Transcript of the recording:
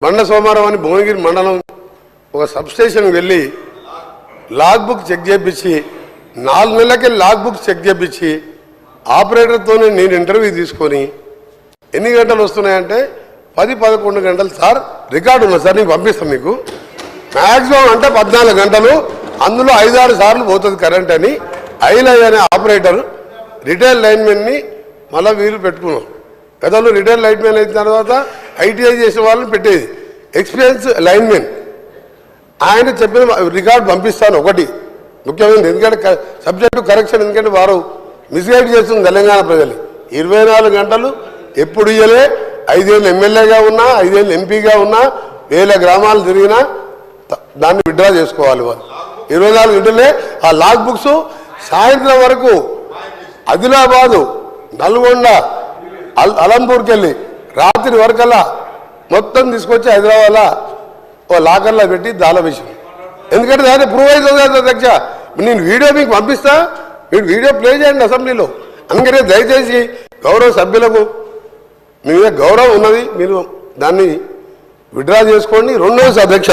బండ సోమవారం అని భువనగిరి మండలం ఒక సబ్స్టేషన్కి వెళ్ళి లాగ్ బుక్ చెక్ చేయించి 4 నెలలకి లాగ్ బుక్ చెక్ చేయించి ఆపరేటర్తోనే నేను ఇంటర్వ్యూ తీసుకొని ఎన్ని గంటలు వస్తున్నాయంటే 10-11 గంటలు సార్ రికార్డు ఉంది సార్ నేను పంపిస్తాను మీకు మ్యాక్సిమం అంటే 14 గంటలు అందులో 5-6 సార్లు పోతుంది కరెంట్ అని ఐలై అనే ఆపరేటర్ రిటైల్ లైన్మెన్ని మళ్ళీ వీళ్ళు పెట్టుకున్నాం గతంలో రిటైల్ లైన్మెన్ అయిన తర్వాత ఐటీఐ చేసిన వాళ్ళని పెట్టేది ఎక్స్పీరియన్స్ లైన్మెన్ ఆయన చెప్పిన రికార్డు పంపిస్తాను ఒకటి ముఖ్యమైనది ఎందుకంటే సబ్జెక్టు కరెక్షన్ ఎందుకంటే వారు మిస్గైడ్ చేస్తుంది తెలంగాణ ప్రజలు 24 గంటలు ఎప్పుడు ఇయ్యలే 5 ఏళ్ళు ఎమ్మెల్యేగా ఉన్నా 5 ఏళ్ళు ఎంపీగా ఉన్నా 1000 గ్రామాలు తిరిగినా దాన్ని విత్డ్రా చేసుకోవాలి వాళ్ళు 24 గంటలే ఆ లాగ్ బుక్స్ సాయంత్రం వరకు ఆదిలాబాదు నల్గొండ అలంపూర్కి వెళ్ళి రాత్రి వరకల్లా మొత్తం తీసుకొచ్చి హైదరాబాద్లో ఓ లాకర్లో పెట్టి దాళ విషయం ఎందుకంటే దాన్ని ప్రూవ్ అవుతుంది కదా అధ్యక్ష నేను వీడియో మీకు పంపిస్తా మీరు వీడియో ప్లే చేయండి అసెంబ్లీలో అందుకనే దయచేసి గౌరవ సభ్యులకు మీ మీద గౌరవం ఉన్నది మీరు దాన్ని విత్డ్రా చేసుకోండి రెండోది అధ్యక్ష